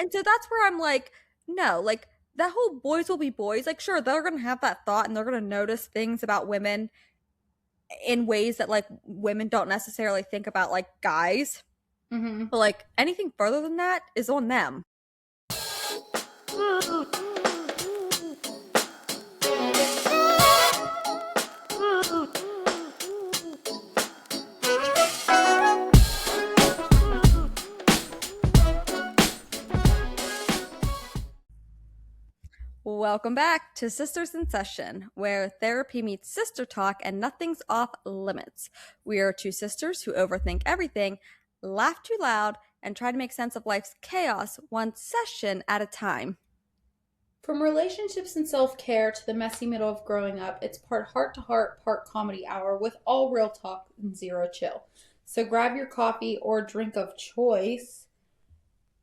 And so that's where I'm like, no, like that whole boys will be boys. Like, sure, they're gonna have that thought and they're gonna notice things about women in ways that like women don't necessarily think about like guys. Mm-hmm. But like anything further than that is on them. Welcome back to Sisters in Session, where therapy meets sister talk and nothing's off limits. We are two sisters who overthink everything, laugh too loud, and try to make sense of life's chaos one session at a time. From relationships and self care to the messy middle of growing up, it's part heart to heart, part comedy hour with all real talk and zero chill. So grab your coffee or drink of choice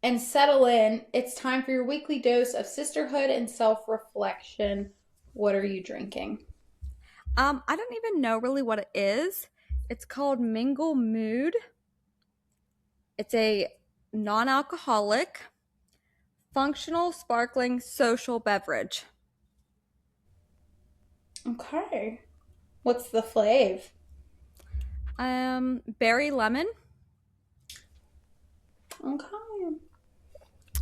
and settle in. It's time for your weekly dose of sisterhood and self reflection. What are you drinking? I don't even know really what it is. It's called Mingle Mood. It's a non-alcoholic, functional, sparkling, social beverage. Okay. What's the flavor? Berry lemon. Okay.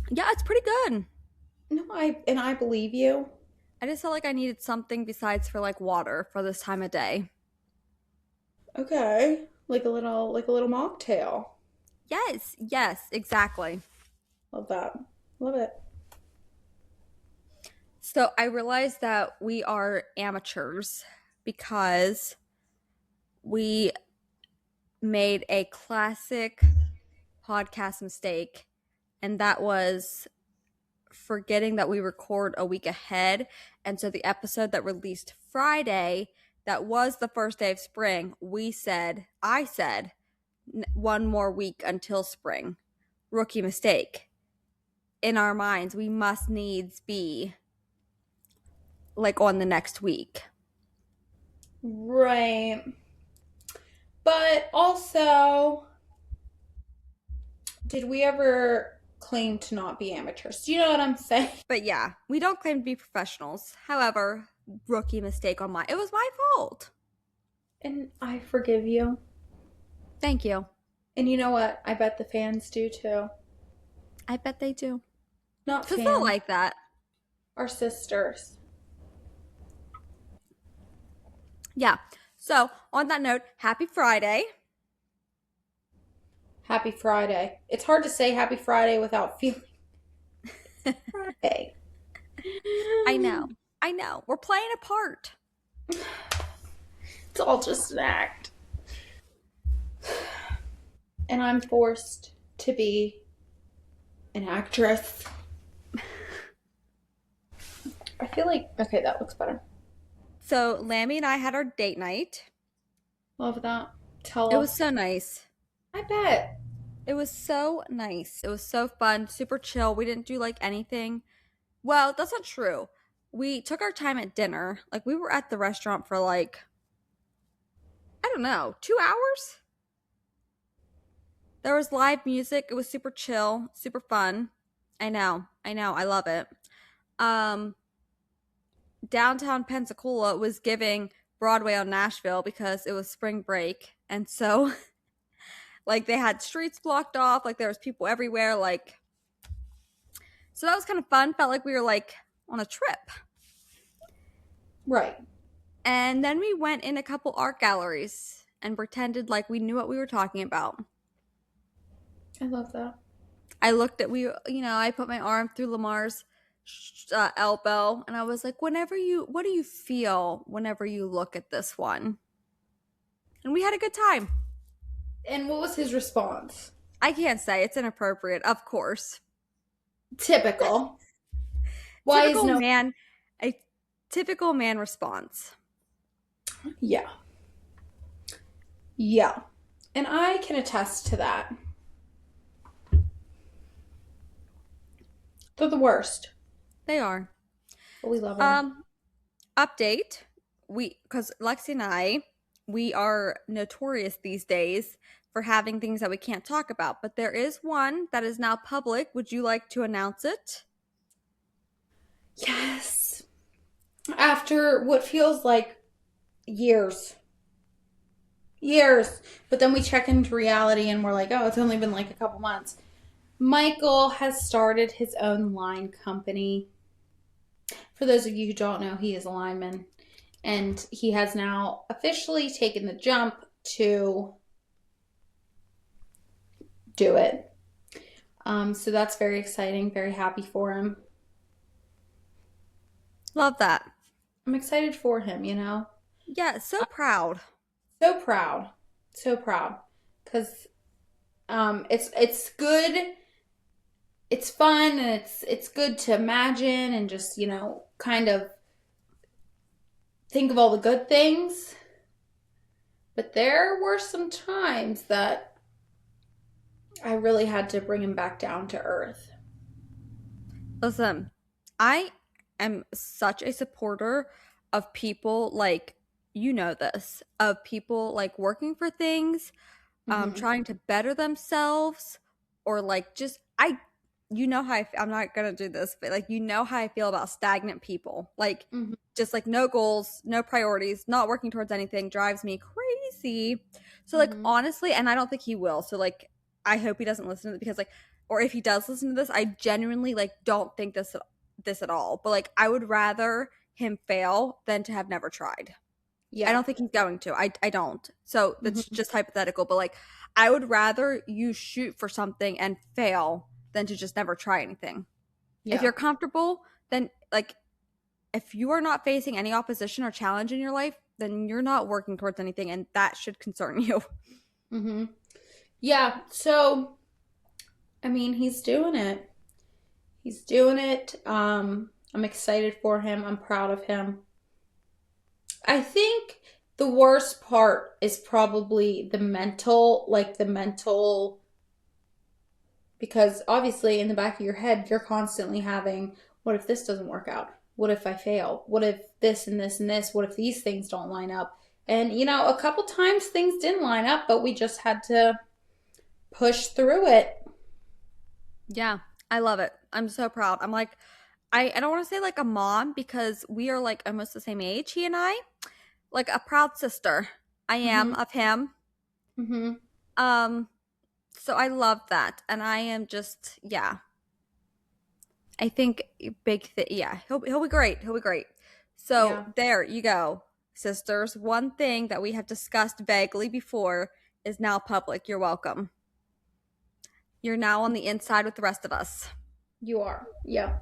Yeah, it's pretty good. No, I believe you. I just felt like I needed something besides for like water for this time of day. Okay. Like a little mocktail. Yes, yes, exactly. Love that. Love it. So I realized that we are amateurs because we made a classic podcast mistake, and that was forgetting that we record a week ahead. And so the episode that released Friday, that was the first day of spring, I said, one more week until spring. Rookie mistake. In our minds, we must needs be like on the next week. Right. But also, did we ever claim to not be amateurs? Do you know what I'm saying? But yeah, we don't claim to be professionals. However, rookie mistake on it was my fault. And I forgive you. Thank you. And you know what? I bet the fans do too. I bet they do. Not Because they're fans, like that. our sisters. Yeah. So, on that note, happy Friday. Happy Friday. It's hard to say happy Friday without feeling Friday. I know. I know. We're playing a part. It's all just an act. And I'm forced to be an actress. I feel like, okay, that looks better. So, Lammy and I had our date night. Love that. Tell It was us. so nice. I bet. It was so nice. It was so fun, super chill. We didn't do like anything. Well, that's not true. We took our time at dinner. Like, we were at the restaurant for like, I don't know, 2 hours? There was live music. It was super chill, super fun. I know. I know. I love it. Um, Downtown Pensacola was giving Broadway on Nashville because it was spring break. And so like they had streets blocked off, like there was people everywhere, like so that was kind of fun. Felt like we were like on a trip. Right. And then we went in a couple art galleries and pretended like we knew what we were talking about. I love that. I looked at I put my arm through Lamar's elbow, and I was like, what do you feel whenever you look at this one? And we had a good time. And what was his response? I can't say, it's inappropriate, of course. Typical. Why is Typical no? man, a typical man response. Yeah. Yeah. And I can attest to that. They're the worst. They are. But we love them. Update. Because Lexi and I, we are notorious these days for having things that we can't talk about, but there is one that is now public. Would you like to announce it? Yes. After what feels like years. Years. But then we check into reality and we're like, oh, it's only been like a couple months. Michael has started his own line company. For those of you who don't know, he is a lineman. And he has now officially taken the jump to do it. So that's very exciting, very happy for him. Love that. I'm excited for him, you know? Yeah, so proud. So proud. So proud. Because it's good, it's fun, and it's good to imagine and just, you know, kind of think of all the good things. But there were some times that I really had to bring him back down to earth. Listen, I am such a supporter of people like, you know this, of people like working for things, Mm-hmm. trying to better themselves, or like just you know how I'm not gonna do this, but like you know how I feel about stagnant people, like Mm-hmm. just like no goals, no priorities, not working towards anything drives me crazy. So like Mm-hmm. honestly, and I don't think he will. So like I hope he doesn't listen to it because like, or if he does listen to this, I genuinely like don't think this at all. But like I would rather him fail than to have never tried. I Yeah. don't think he's going to. I don't. So that's Mm-hmm. just hypothetical, but like I would rather you shoot for something and fail than to just never try anything. If Yeah. you're comfortable, then like if you are not facing any opposition or challenge in your life, then you're not working towards anything and that should concern you. Mm-hmm. Yeah. So, I mean, he's doing it. He's doing it. I'm excited for him. I'm proud of him. I think the worst part is probably the mental, because obviously in the back of your head, you're constantly having, what if this doesn't work out? What if I fail? What if this and this and this? What if these things don't line up? And, you know, a couple times things didn't line up, but we just had to push through it. Yeah, I love it. I'm so proud. I'm like I don't want to say like a mom because we are like almost the same age, he and I. Like a proud sister. I am Mm-hmm. of him. Mm-hmm. Um so I love that. And I am just yeah. I think yeah, he'll be great. He'll be great. So Yeah. there you go, sisters. One thing that we have discussed vaguely before is now public. You're welcome. You're now on the inside with the rest of us. You are. Yeah.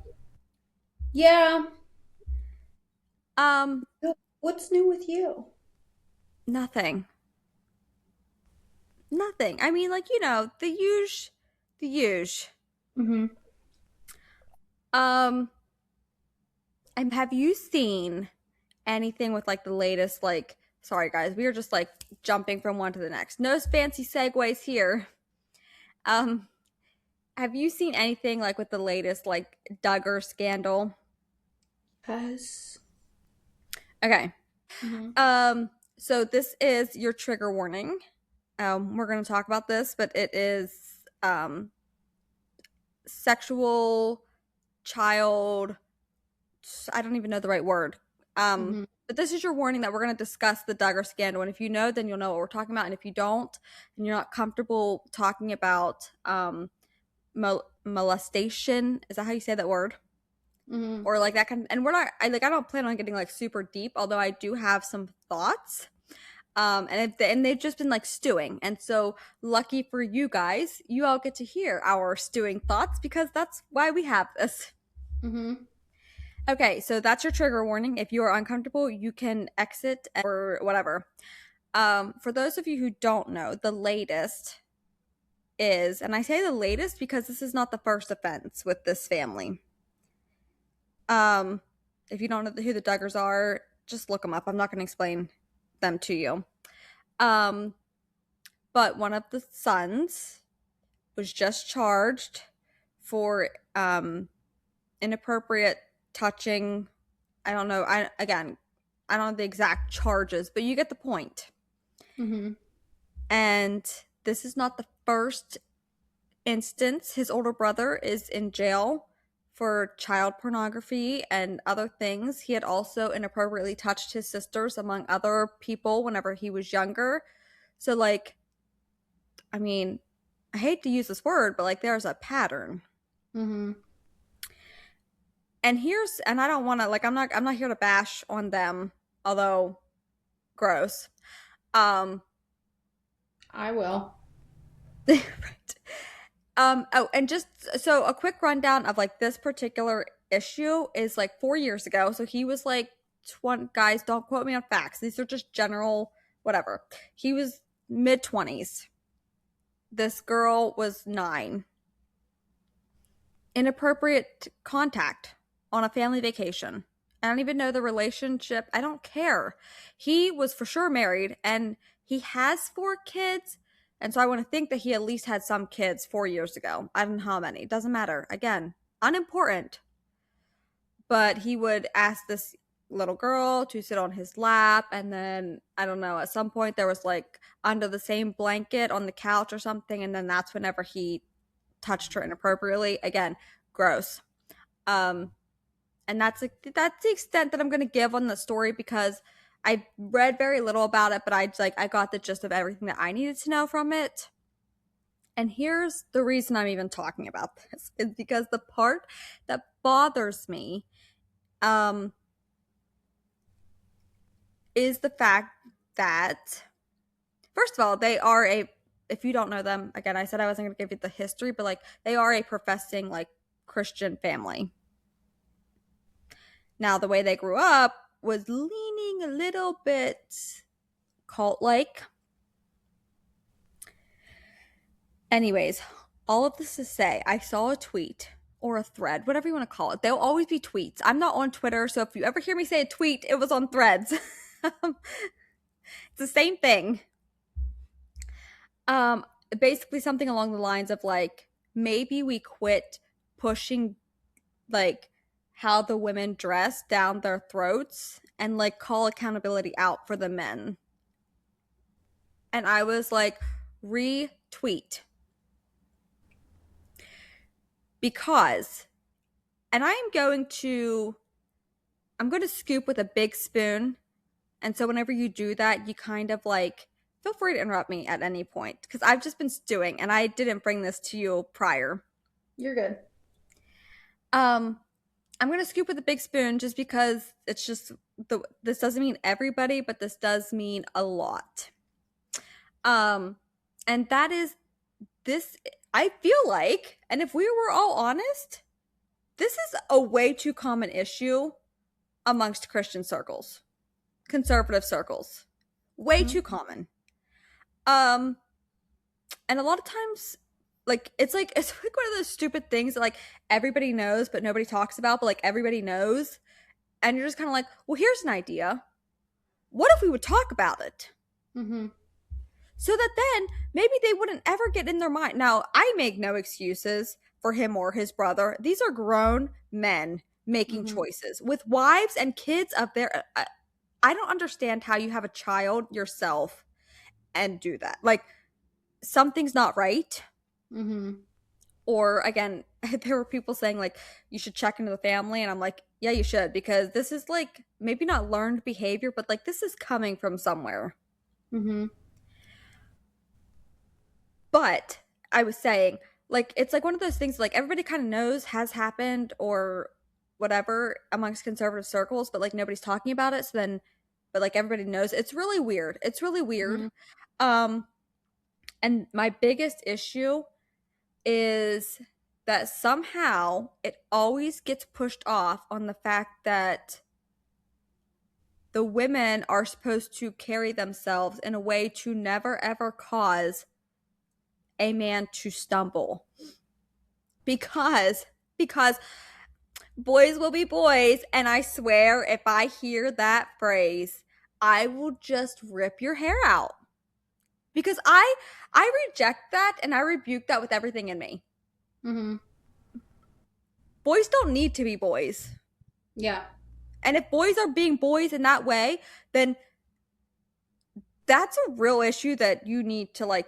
Yeah. Um, So what's new with you? nothing. Nothing. I mean, like, you know, the huge. Mm-hmm. Um, and have you seen anything with like the latest like sorry guys, we are just like jumping from one to the next. No fancy segues here. Um, have you seen anything like with the latest like Duggar scandal? Yes. Okay. Mm-hmm. So this is your trigger warning. We're going to talk about this, but it is sexual child. I don't even know the right word. Mm-hmm. But this is your warning that we're going to discuss the Duggar scandal. And if you know, then you'll know what we're talking about. And if you don't, and you're not comfortable talking about molestation, is that how you say that word? Mm-hmm. Or like that kind of, and we're not, I don't plan on getting like super deep, although I do have some thoughts. And they've just been like stewing. And so lucky for you guys, you all get to hear our stewing thoughts because that's why we have this. Mm-hmm. Okay, so that's your trigger warning. If you are uncomfortable, you can exit or whatever. For those of you who don't know, the latest is, and I say the latest because this is not the first offense with this family. Um, if you don't know who the Duggars are, just look them up. I'm not going to explain them to you. But one of the sons was just charged for inappropriate touching. I don't know. I don't know the exact charges, but you get the point. Mm-hmm. And this is not the first instance. His older brother is in jail for child pornography and other things. He had also inappropriately touched his sisters among other people whenever he was younger. So, like, I mean, I hate to use this word, but like, there's a pattern. Mm-hmm. And I don't want to, like, I'm not here to bash on them, although gross. Um, I will. right. Oh, and just so a quick rundown of like this particular issue is like 4 years ago. So he was like 20, guys, don't quote me on facts. These are just general, whatever. He was mid 20s. This girl was 9. Inappropriate contact on a family vacation. I don't even know the relationship. I don't care. He was for sure married and he has 4 kids. And so I want to think that he at least had some kids 4 years ago. I don't know how many. It doesn't matter. Again, unimportant. But he would ask this little girl to sit on his lap. And then, I don't know, at some point there was like under the same blanket on the couch or something. And then that's whenever he touched her inappropriately. Again, gross. Um, and that's the extent that I'm going to give on the story because I read very little about it, but I got the gist of everything that I needed to know from it. And here's the reason I'm even talking about this is because the part that bothers me um is the fact that first of all, they are a if you don't know them, again, I said I wasn't going to give you the history, but like they are a professing like Christian family. Now, the way they grew up was leaning a little bit cult like. Anyways, all of this to say, I saw a tweet or a thread, whatever you want to call it. They'll always be tweets. I'm not on Twitter, so if you ever hear me say a tweet, it was on threads. It's the same thing. Um, Basically something along the lines of like maybe we quit pushing like how the women dress down their throats and like call accountability out for the men. And I was like, retweet. Because, and I'm going to scoop with a big spoon. And so whenever you do that, you kind of like, feel free to interrupt me at any point because I've just been stewing and I didn't bring this to you prior. You're good. Um, I'm gonna scoop with a big spoon just because it's just this doesn't mean everybody, but this does mean a lot. Um, and that is this I feel like, and if we were all honest, this is a way too common issue amongst Christian circles, conservative circles. Way Mm-hmm. too common. Um, and a lot of times it's like one of those stupid things that like everybody knows but nobody talks about, but like everybody knows. And you're just kind of like, well, here's an idea. What if we would talk about it? Mm-hmm. So that then maybe they wouldn't ever get in their mind. Now, I make no excuses for him or his brother. These are grown men making Mm-hmm. choices with wives and kids of their. I don't understand how you have a child yourself and do that. Like, something's not right. Mm-hmm. Or again, there were people saying like you should check into the family, and I'm like, yeah, you should, because this is like maybe not learned behavior, but like this is coming from somewhere. Mm-hmm. But I was saying, like, it's like one of those things like everybody kind of knows has happened or whatever amongst conservative circles, but like nobody's talking about it. So then, but like everybody knows. It's really weird. It's really weird. Mm-hmm. Um, and my biggest issue is that somehow it always gets pushed off on the fact that the women are supposed to carry themselves in a way to never ever cause a man to stumble. Because boys will be boys, and I swear if I hear that phrase, I will just rip your hair out. Because I reject that and I rebuke that with everything in me. Mm-hmm. Boys don't need to be boys. Yeah. And if boys are being boys in that way, then that's a real issue that you need to like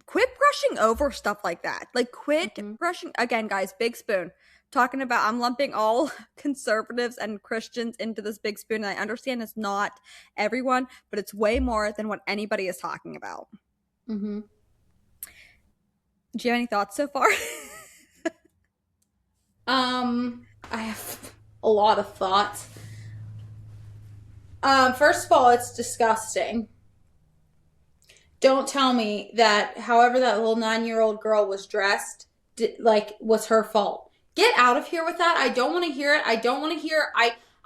quit brushing over stuff like that. Like, quit Mhm. brushing. Again, guys, big spoon. Talking about, I'm lumping all conservatives and Christians into this big spoon. And I understand it's not everyone, but it's way more than what anybody is talking about. Mhm. Do you have any thoughts so far? I have a lot of thoughts. First of all, it's disgusting. Don't tell me that however that little 9-year-old girl was dressed, was her fault. Get out of here with that. I don't want to hear it. I don't want to hear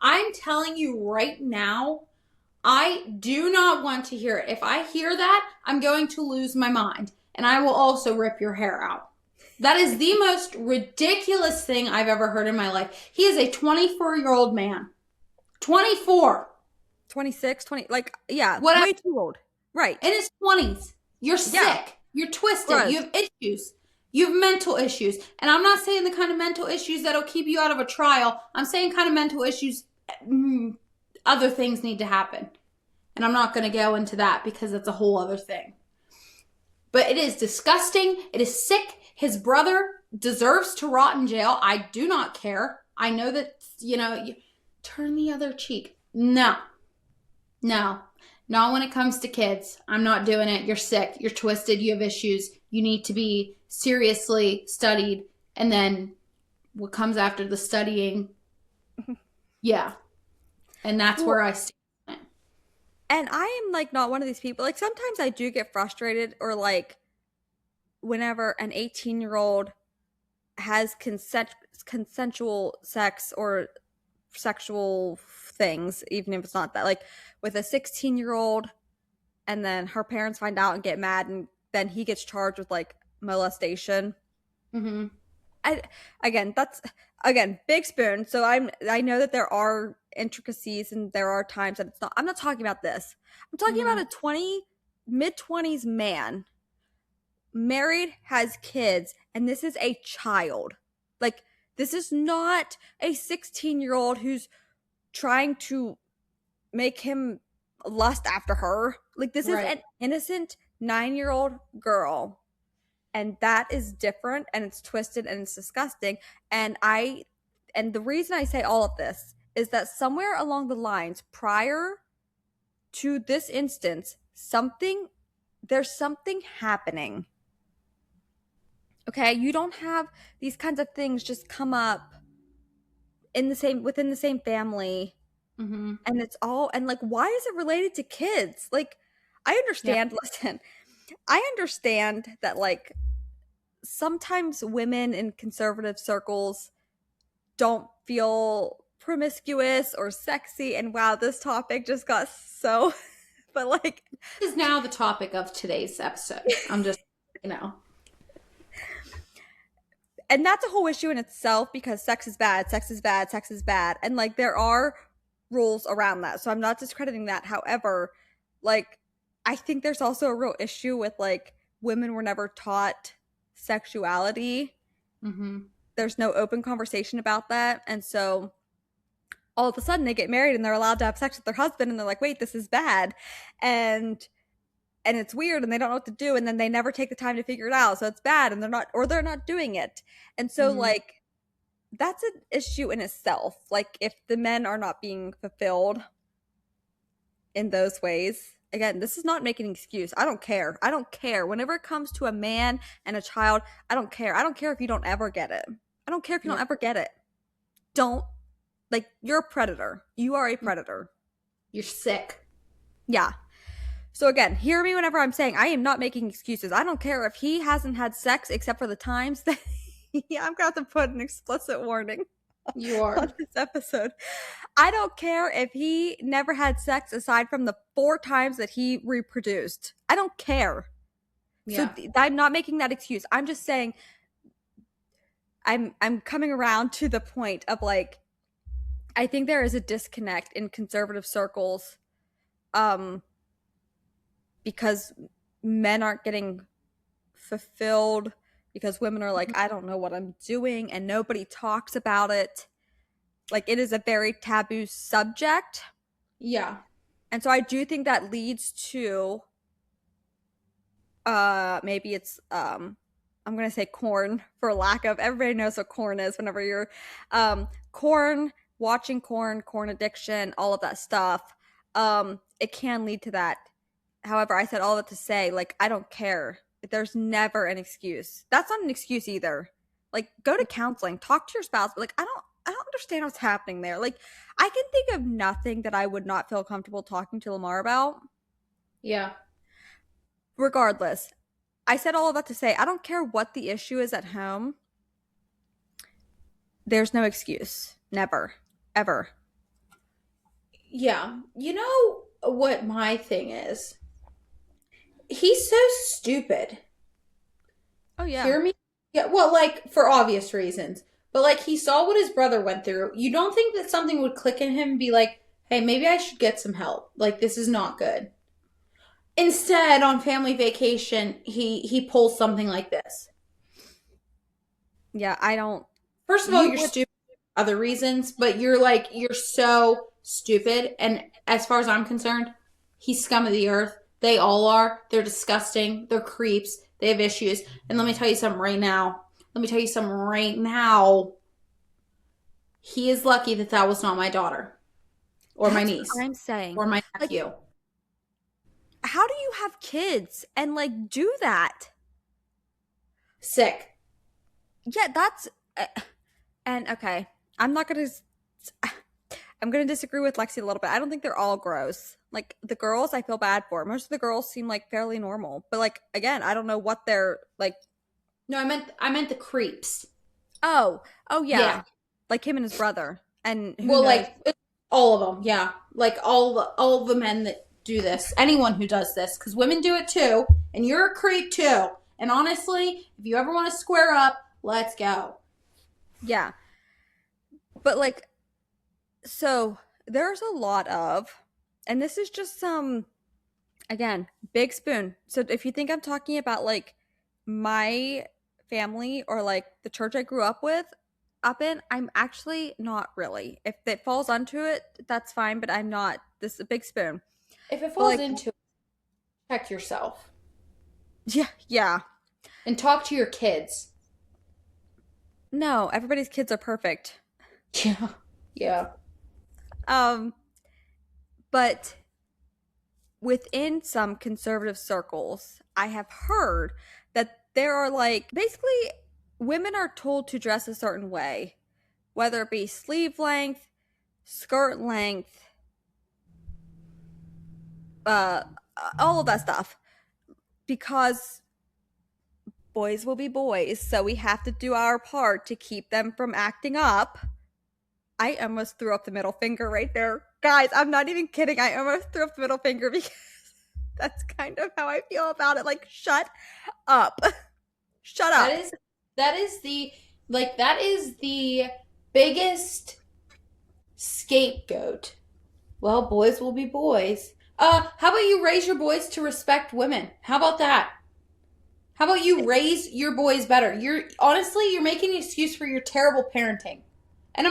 I'm telling you right now, I do not want to hear it. If I hear that, I'm going to lose my mind, and I will also rip your hair out. That is the most ridiculous thing I've ever heard in my life. He is a 24-year-old man. 24. 26, 20, like, yeah, Whatever. way too old. Right. In his 20s. You're Yeah. sick. You're twisted. Gross. You have issues. You have mental issues. And I'm not saying the kind of mental issues that'll keep you out of a trial. I'm saying kind of mental issues, other things need to happen. And I'm not going to go into that because that's a whole other thing. But it is disgusting. It is sick. His brother deserves to rot in jail. I do not care. I know that, turn the other cheek. No. No. Not when it comes to kids. I'm not doing it. You're sick. You're twisted. You have issues. You need to be seriously studied. And then what comes after the studying, yeah. And that's where I stand. And I am like not one of these people. Like, sometimes I do get frustrated, or like whenever an 18-year-old has consensual sex or sexual things, even if it's not that, like with a 16-year-old, and then her parents find out and get mad, and then he gets charged with like molestation. Mm-hmm. That's big spoon. So I know that there are intricacies and there are times that it's not. I'm not talking about this. I'm talking Mm-hmm. about a mid-20s man, married, has kids, and this is a child. Like, this is not a 16-year-old who's trying to make him lust after her. Like, this is Right. an innocent 9-year-old girl, and that is different, and it's twisted, and it's disgusting. And the reason I say all of this is that somewhere along the lines, prior to this instance, there's something happening. Okay, you don't have these kinds of things just come up within the same family, Mm-hmm. and it's all, and like, why is it related to kids? Like, I Yeah. understand. Listen, I understand that, like, sometimes women in conservative circles don't feel promiscuous or sexy, and wow, this topic just got so but like, This is now the topic of today's episode. I'm just, you know. and that's a whole issue in itself, because sex is bad, sex is bad, sex is bad, and like, there are rules around that, so I'm not discrediting that. However, like, I think there's also a real issue with, like, women were never taught sexuality. Mm-hmm. There's no open conversation about that, and so all of a sudden they get married and they're allowed to have sex with their husband, and they're like, wait, this is bad, and it's weird, and they don't know what to do, and then they never take the time to figure it out, so it's bad, and they're not doing it. And so, Mm-hmm. like, that's an issue in itself. Like, if the men are not being fulfilled in those ways, again, this is not making an excuse. I don't care whenever it comes to a man and a child. I don't care if you don't ever get it. I don't care if you don't Yeah. ever get it. Don't, like, you're a predator. You are a predator. You're sick. Yeah. So again, hear me whenever I'm saying I am not making excuses. I don't care if he hasn't had sex except for the times that yeah, I'm going to have to put an explicit warning You on are. this episode. I don't care if he never had sex aside from the 4 times that he reproduced. I don't care. Yeah. So I'm not making that excuse. I'm just saying I'm coming around to the point of, like, I think there is a disconnect in conservative circles, because men aren't getting fulfilled, because women are like, I don't know what I'm doing, and nobody talks about it. Like, it is a very taboo subject. Yeah. And so I do think that leads to maybe it's I'm gonna say corn for lack of, everybody knows what corn is whenever you're corn, watching corn addiction, all of that stuff. It can lead to that. However, I said all of it to say, like, I don't care. There's never an excuse. That's not an excuse either. Like, go to counseling, talk to your spouse, but like, I don't understand what's happening there. Like, I can think of nothing that I would not feel comfortable talking to Lamar about. Yeah. Regardless, I said all of that to say, I don't care what the issue is at home. There's no excuse. Never. Ever. Yeah. You know what my thing is? He's so stupid. Oh, yeah. Hear me? Yeah, well, like, for obvious reasons. But, like, he saw what his brother went through. You don't think that something would click in him and be like, hey, maybe I should get some help. Like, this is not good. Instead, on family vacation, he pulls something like this. Yeah, I don't. First of all, You you're would. stupid for other reasons, but you're so stupid. And as far as I'm concerned, he's scum of the earth. They all are. They're disgusting. They're creeps. They have issues. And let me tell you something right now. Let me tell you something right now. He is lucky that that was not my daughter or my That's niece what I'm saying. or my Like, nephew. how do you have kids and like do that? Sick. Yeah, that's and okay. I'm not gonna. I'm gonna disagree with Lexi a little bit. I don't think they're all gross. Like the girls, I feel bad for. Most of the girls seem like fairly normal, but like again, I don't know what they're like. No, I meant the creeps. Oh, oh yeah, Yeah. like him and his brother, and who Well, knows? like all of them. Yeah. Like all the men that do this. Anyone who does this cuz women do it too, and you're a creep too. And honestly, if you ever want to square up, let's go. Yeah, but like so there's a lot of, and this is just some again big spoon. So if you think I'm talking about like my family or like the church I grew up in, I'm actually not really. If it falls onto it, that's fine, but I'm not. This is a big spoon. If it But falls like, into it, check yourself yeah, yeah. and talk to your kids. No, everybody's kids are perfect. Yeah. Yeah. Um, but within some conservative circles, I have heard that there are like basically women are told to dress a certain way, whether it be sleeve length, skirt length, uh, all of that stuff, because boys will be boys, so we have to do our part to keep them from acting up. I almost threw up the middle finger right there. Guys, I'm not even kidding. I almost threw up the middle finger because that's kind of how I feel about it. Like, shut up. Shut That up. is that is the that is the biggest scapegoat. Well, boys will be boys. How about you raise your boys to respect women? How about that? How about you raise your boys better? You're honestly you're making an excuse for your terrible parenting. And Yeah.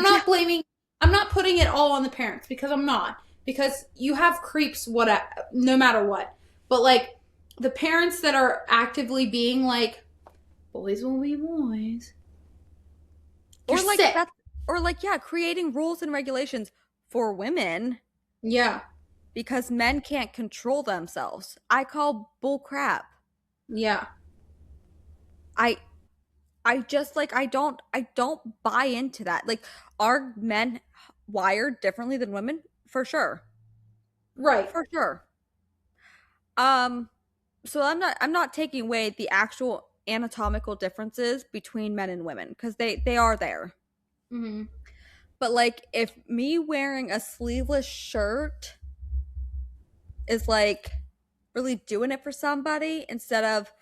I'm not putting it all on the parents because I'm not. Because you have creeps no matter what. But like the parents that are actively being like boys will be boys. You're Or like sick. that, or like, yeah, creating rules and regulations for women Yeah. because men can't control themselves. I call bull crap. Yeah. I I just like I don't buy into that. Like, are men wired differently than women? For sure. Right. For sure. Um so I'm not taking away the actual anatomical differences between men and women because they are there. Mm-hmm. But like if me wearing a sleeveless shirt is like really doing it for somebody instead of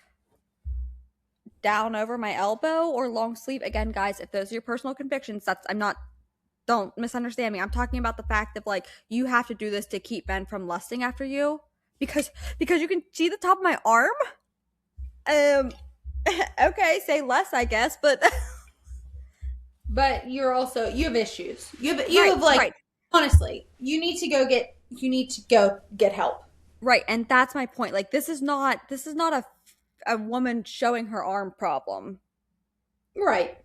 down over my elbow or long sleeve, again guys, if those are your personal convictions, that's I'm not, don't misunderstand me. I'm talking about the fact of like you have to do this to keep men from lusting after you because you can see the top of my arm. Um okay, say less, I guess, but But you have issues. You right, have like right. honestly, you need to go get help. Right, and that's my point. Like this is not a a woman showing her arm problem. Right.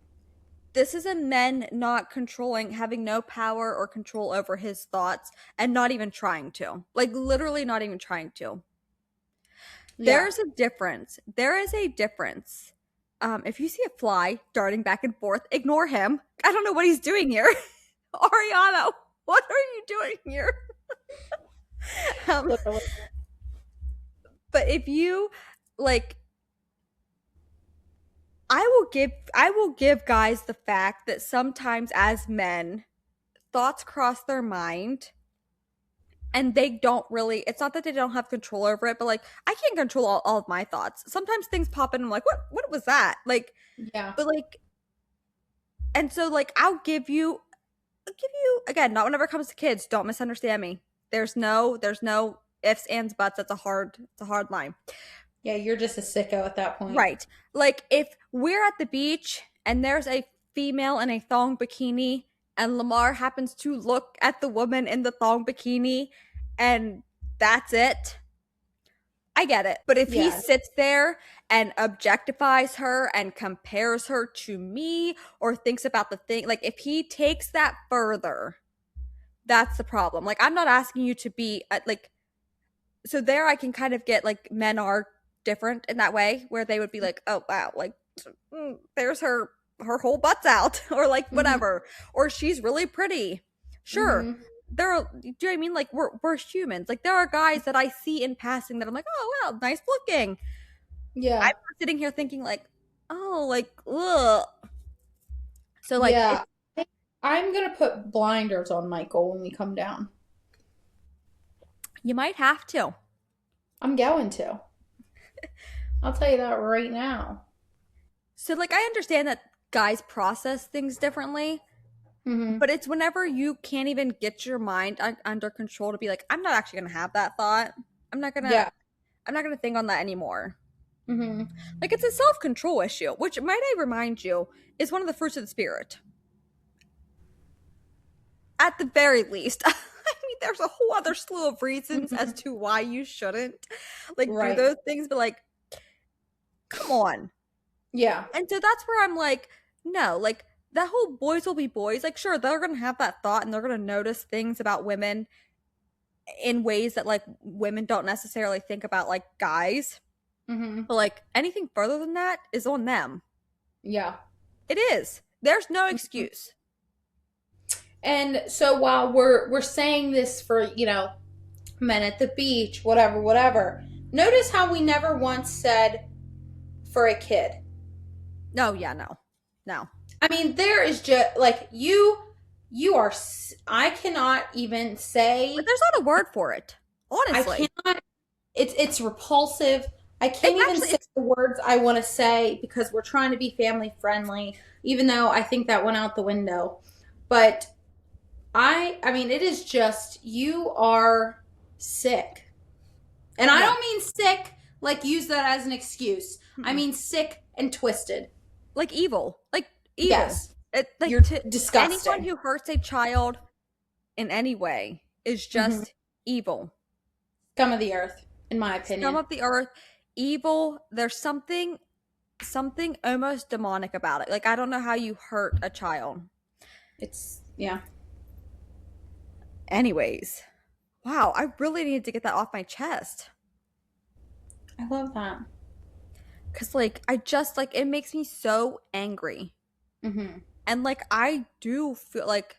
This is a men not controlling, having no power or control over his thoughts, and not even trying to. Like, literally not even trying to. Yeah. There's a difference. There is a difference. If you see a fly darting back and forth, ignore him. I don't know what he's doing here. Ariana, what are you doing here? um, Literally. but if you like, I will give guys the fact that sometimes as men, thoughts cross their mind and they don't really, it's not that they don't have control over it, but like I can't control all of my thoughts. Sometimes things pop in and I'm like, what was that? Like, Yeah. but like, and so like I'll give you again, not whenever it comes to kids, don't misunderstand me. There's no ifs, ands, buts. It's a hard line. Yeah, you're just a sicko at that point. Right. Like if we're at the beach and there's a female in a thong bikini and Lamar happens to look at the woman in the thong bikini and that's it. I get it. But if he Yeah. sits there and objectifies her and compares her to me or thinks about the thing, like if he takes that further, that's the problem. Like I'm not asking you to be like, so there I can kind of get like men are different in that way where they would be like, oh wow, like there's her whole butt's out or like Mm-hmm. whatever, or she's really pretty. Sure, Mm-hmm. there are, do you know what I mean? Like we're humans. Like there are guys that I see in passing that I'm like, oh wow, nice looking. I'm Yeah. not sitting here thinking like, oh like ugh. So like Yeah. it's I'm gonna put blinders on Michael when we come down. you might have to. I'm going to. I'll tell you that right now. So like I understand that guys process things differently, Mm-hmm. but it's whenever you can't even get your mind under control to be like, I'm not actually gonna have that thought. I'm not gonna Yeah. I'm not gonna think on that anymore. Mm-hmm. Like it's a self-control issue, which might I remind you is one of the fruits of the spirit. At the very least. I mean, there's a whole other slew of reasons as to why you shouldn't like do Right. those things, but like, come on. Yeah. And so that's where I'm like, no, like that whole boys will be boys. Like, sure, they're gonna have that thought and they're gonna notice things about women in ways that like women don't necessarily think about like guys. Mm-hmm. But like anything further than that is on them. Yeah. It is. There's no Mhm. excuse. And so while we're saying this for, men at the beach, whatever, whatever, notice how we never once said for a kid. No, yeah, no. No. I mean, there is just like you are I cannot even But say there's not a word for it. I Honestly. cannot it's repulsive. I It can't even actually say it's the words I want to say because we're trying to be family friendly, even though I think that went out the window. But I mean it is just you are sick. And I no. don't mean sick like use that as an excuse. I Mm-mm. mean sick and twisted. Like evil. Like evil. Yes. It like You're to anyone disgusting. who hurts a child in any way is Mhm. just evil. Scum of the earth, in my Scum opinion. of the earth, evil. There's something almost demonic about it. Like I don't know how you hurt a child. It's yeah. Anyways, wow, I really need to get that off my chest. I love that. Cause like I just like it makes me so angry. Hmm. And like I do feel like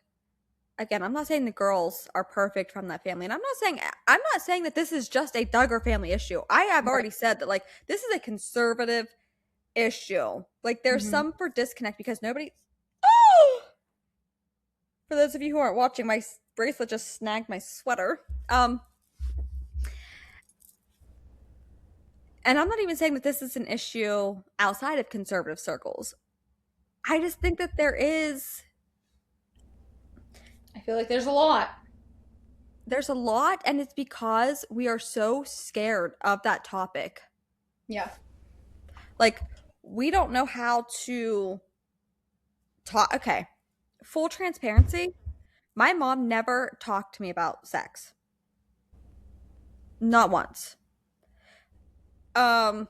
again, I'm not saying the girls are perfect from that family. And I'm not saying that this is just a Duggar family issue. I have Right. already said that like this is a conservative issue. Like there's Hmm. some for disconnect because nobody oh! For those of you who aren't watching, my bracelet just snagged my sweater. And I'm not even saying that this is an issue outside of conservative circles. I just think that I feel like there's a lot. there's a lot and it's because we are so scared of that topic. Yeah. Like we don't know how to talk. Okay, full transparency, my mom never talked to me about sex. Not once. Um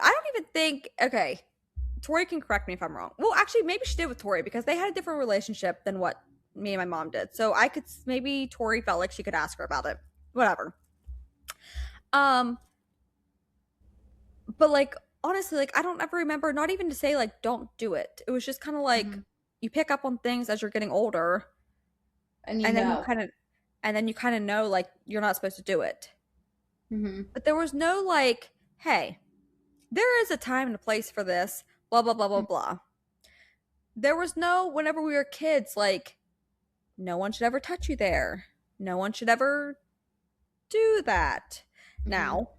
I don't even think, okay, Tori can correct me if I'm wrong. Well, actually, maybe she did with Tori because they had a different relationship than what me and my mom did. So I could, maybe Tori felt like she could ask her about it. Whatever. Um, but like, honestly, like, I don't ever remember, not even to say, like, don't do it. It was just kind of like, Hmm. you pick up on things as you're getting older, And you and then know. you kind of know, like, you're not supposed to do it. Hmm. But there was no, like, hey, there is a time and a place for this, blah, blah, blah, blah, blah. There was no, whenever we were kids, like, no one should ever touch you there. No one should ever do that. Hmm. Now,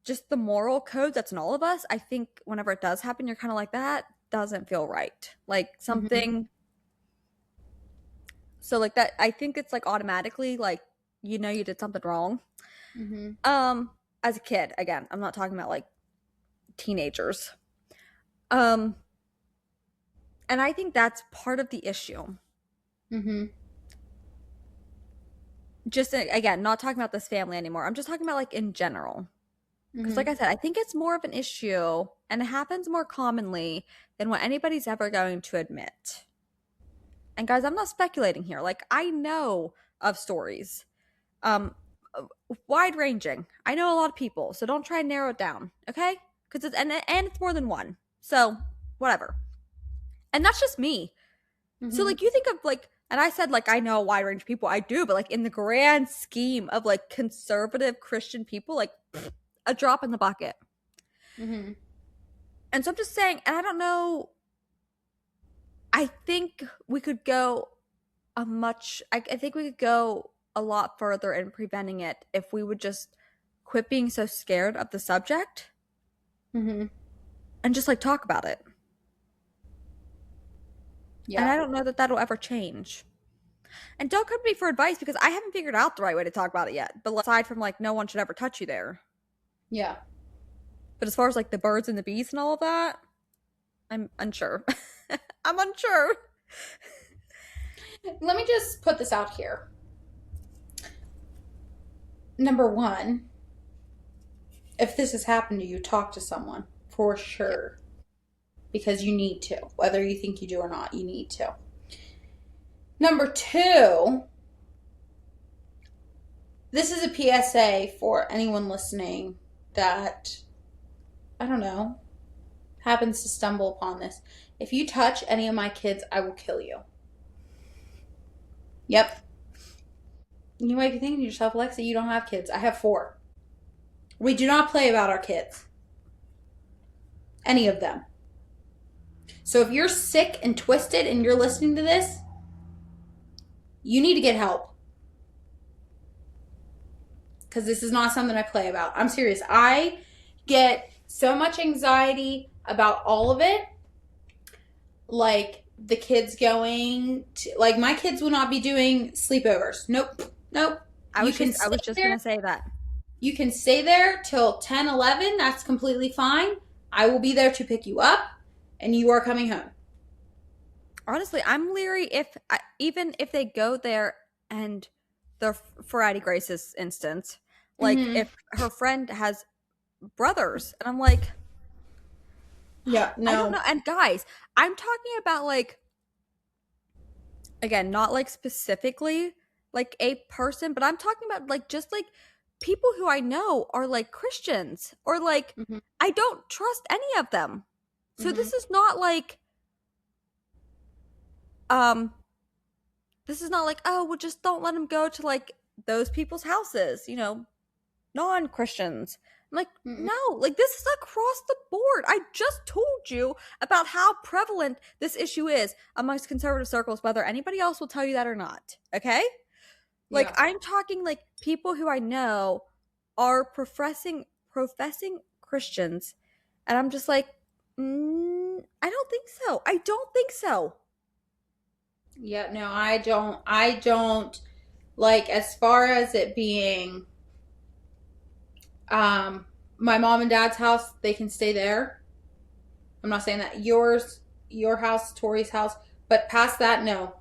just the moral code that's in all of us, I think whenever it does happen, you're kind of like, that doesn't feel right. Like Hmm. something, so like that, I think it's like automatically like, you did something wrong. Hmm. Um, as a kid, again, I'm not talking about like teenagers. Um, and I think that's part of the issue. Hmm. Just again, not talking about this family anymore. I'm just talking about like in general. Because, like Hmm. I said, I think it's more of an issue and it happens more commonly than what anybody's ever going to admit. And, guys, I'm not speculating here. Like, I know of stories, um, wide ranging. I know a lot of people, so don't try and narrow it down, okay? Because and it's more than one. So, whatever. And that's just me. So, Hmm. like, you think of, like, and I said, like, I know a wide range of people. I do, but, like, in the grand scheme of, like, conservative Christian people, like, a drop in the bucket. Hmm. And so I'm just saying, and I don't know, I think we could go I think we could go a lot further in preventing it if we would just quit being so scared of the subject Hmm. and just like talk about it. And Yeah. I don't know that that'll ever change. And don't come to me for advice because I haven't figured out the right way to talk about it yet. But aside from like, no one should ever touch you there. Yeah. But as far as like the birds and the bees and all of that, I'm unsure. I'm unsure. Let me just put this out here. Number one, if this has happened to you, talk to someone for Yeah. sure. Because you need to. Whether you think you do or not, you need to. Number two, this is a PSA for anyone listening that, I don't know, happens to stumble upon this. If you touch any of my kids, I will kill you. Yep. You might be thinking to yourself, Alexa, you don't have kids. I have four. We do not play about our kids. Any of them. So if you're sick and twisted and you're listening to this, you need to get help. Because this is not something I play about. I'm serious. I get so much anxiety about all of it. Like the kids going to, like my kids will not be doing sleepovers. Nope. Nope. You can I stay was just there. gonna say that. You can stay there till 10, 11. That's completely fine. I will be there to pick you up and you are coming home. Honestly, I'm leery if even if they go there and the for Addie Grace's instance, like Mm-hmm. if her friend has brothers, and I'm like, Yeah, I don't know. no. And guys, I'm talking about like again, not like specifically like a person, but I'm talking about like just like people who I know are like Christians or like Mm-hmm. I don't trust any of them. So Mm-hmm. um this is not like, oh, well, just don't let them go to like those people's houses, non-Christians. I'm like, Mm-hmm. no, like this is across the board. I just told you about how prevalent this issue is amongst conservative circles, whether anybody else will tell you that or not. Okay? Like Yeah. I'm talking like people who I know are professing Christians, and I'm just like, I don't think so. I don't think so. Yeah, no, I don't like as far as it being um my mom and dad's house, they can stay there. I'm not saying that your house, Tori's house, but past that, no.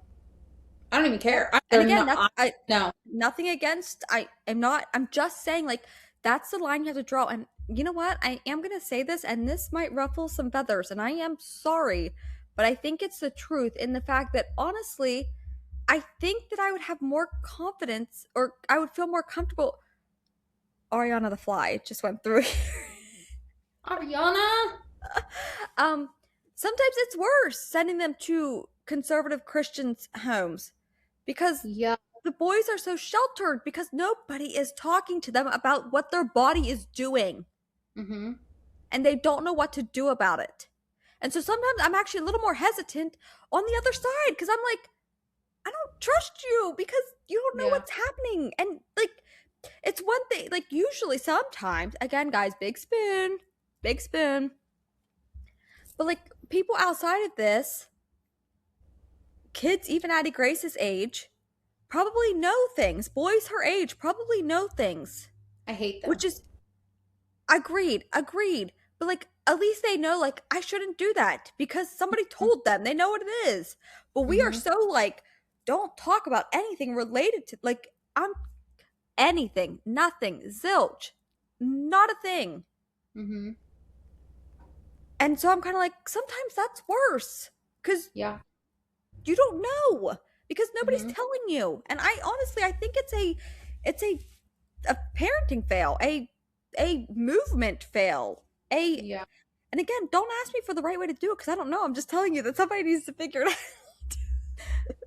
I don't even care. And They're again, not that's I no. nothing against. I am not. I'm just saying like that's the line you have to draw. And you know what? I am going to say this, and this might ruffle some feathers, and I am sorry, but I think it's the truth in the fact that honestly, I think that I would have more confidence or I would feel more comfortable. Ariana the Fly just went through here. Ariana? um, Sometimes it's worse sending them to conservative Christians' homes because Yeah. the boys are so sheltered because nobody is talking to them about what their body is doing Mm-hmm. and they don't know what to do about it. And so sometimes I'm actually a little more hesitant on the other side because I'm like, I don't trust you because you don't know Yeah. what's happening. And like, it's one thing, like, usually sometimes, again, guys, big spoon. But like, people outside of this, kids even Addie Grace's age, probably know things. Boys her age probably know things, I hate them. which is agreed. But like, at least they know, like, I shouldn't do that because somebody told them. They know what it is. But we are Mm-hmm. so like, don't talk about anything related to like, I'm anything, nothing, zilch, not a thing. Mm-hmm. And so I'm kind of like, sometimes that's worse because Yeah. you don't know because nobody's Mm-hmm. telling you. And I honestly, I think it's a parenting fail, a movement fail, a Yeah. and again, don't ask me for the right way to do it because I don't know. I'm just telling you that somebody needs to figure it out.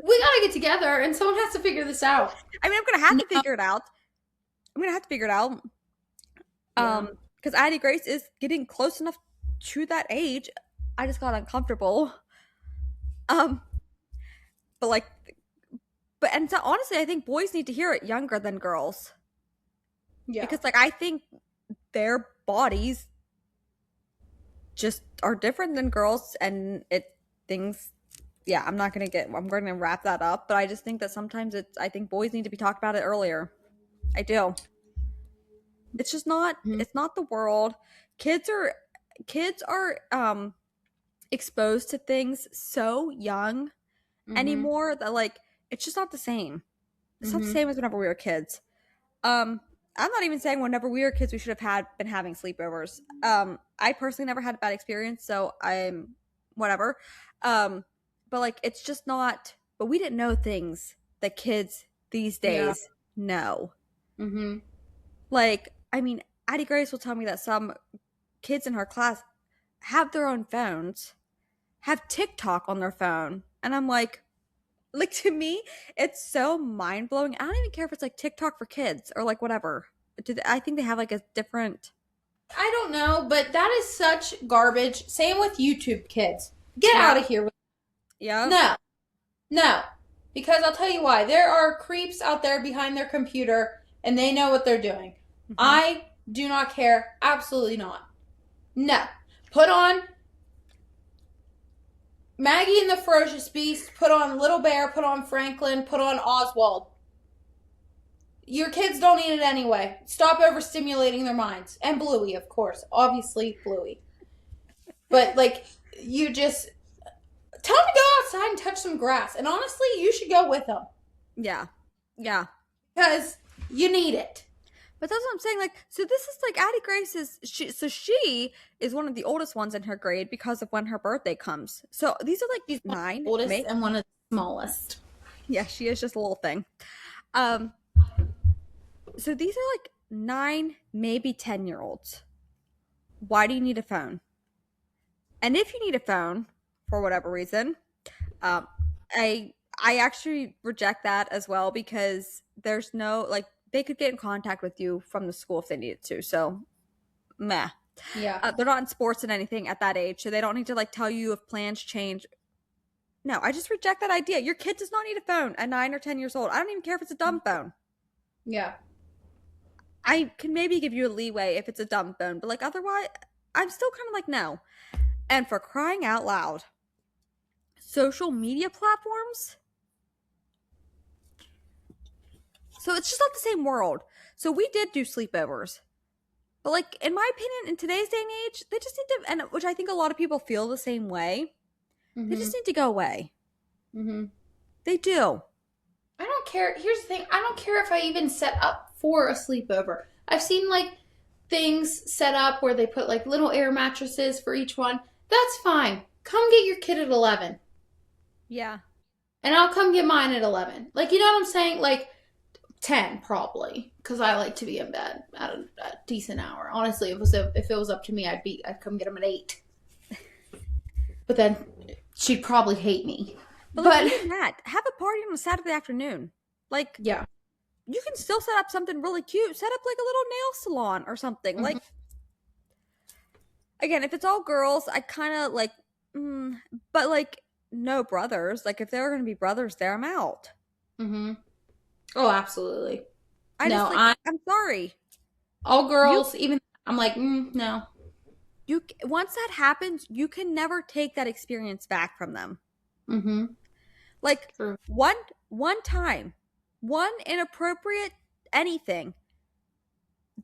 We gotta get together and someone has to figure this out. I mean, I'm gonna have No. to figure it out. I'm gonna have to figure it out. Yeah. Because Addie Grace is getting close enough to that age. I just got uncomfortable. Um, but like, but and so honestly, I think boys need to hear it younger than girls Yeah. because like I think their bodies just are different than girls, and it things. Yeah, I'm gonna wrap that up, but I just think that sometimes I think boys need to be talked about it earlier. I do. It's just not. Mm-hmm. It's not the world. Kids are kids are exposed to things so young Mm-hmm. anymore that like it's just not the same. It's not the Mm-hmm. same as whenever we were kids. Um, I'm not even saying whenever we were kids we should have been having sleepovers. I personally never had a bad experience, so I'm whatever. Um, but like it's just not. But we didn't know things that kids these Yeah. days know. Mm-hmm. Like, I mean, Addie Grace will tell me that some kids in her class have their own phones, have TikTok on their phone, and I'm like to me, it's so mind blowing. I don't even care if it's like TikTok for kids or like whatever. I think they have like a different. I don't know, but that is such garbage. Same with YouTube kids. Get Yeah, out of here. yeah. No. No. Because I'll tell you why. There are creeps out there behind their computer and they know what they're doing. Mhm. I do not care. Absolutely not. No. Put on Maggie and the Ferocious Beast, put on Little Bear, put on Franklin, put on Oswald. Your kids don't need it anyway. Stop overstimulating their minds. And Bluey, of course. Obviously, Bluey. But, like, you just tell them to go outside and touch some grass. And honestly, you should go with them Yeah, yeah. because you need it. But that's what I'm saying. Like, so this is like Addie Grace is she is one of the oldest ones in her grade because of when her birthday comes. So these are like She's one of the nine, oldest may and one of the smallest. yeah, she is just a little thing. Um, so these are like 9, maybe 10-year olds. Why do you need a phone? And if you need a phone for whatever reason, um, I actually reject that as well because there's no like they could get in contact with you from the school if they needed to. So meh. Yeah. They're not in sports and anything at that age, so they don't need to like tell you if plans change. No, I just reject that idea. Your kid does not need a phone at 9 or 10 years old. I don't even care if it's a dumb phone. Yeah. I can maybe give you a leeway if it's a dumb phone, but like otherwise, I'm still kind of like no. And for crying out loud, social media platforms. So it's just not the same world. So we did do sleepovers. But like in my opinion, in today's day and age, they just need to and which I think a lot of people feel the same way. They Mm-hmm. just need to go away. Mm-hmm. They do. I don't care. Here's the thing. I don't care if I even set up for a sleepover. I've seen like things set up where they put like little air mattresses for each one. That's fine. Come get your kid at 11. Yeah. And I'll come get mine at 11. Like, you know what I'm saying? Like 10 probably, because I like to be in bed at a decent hour. Honestly, if it was up to me, I'd come get them at 8. But then she'd probably hate me. But But like, even that, have a party on a Saturday afternoon. Like, yeah. you can still set up something really cute. Set up like a little nail salon or something. Mm-hmm. Like, again, if it's all girls, I kind of like, but like, no brothers. Like, if there are going to be brothers there, I'm out. Mm-hmm. Oh, absolutely. I No, just like, I'm sorry. all You girls, even I'm like, no. you once that happens, you can never take that experience back from them. Mm-hmm. Like True. one time, one inappropriate anything,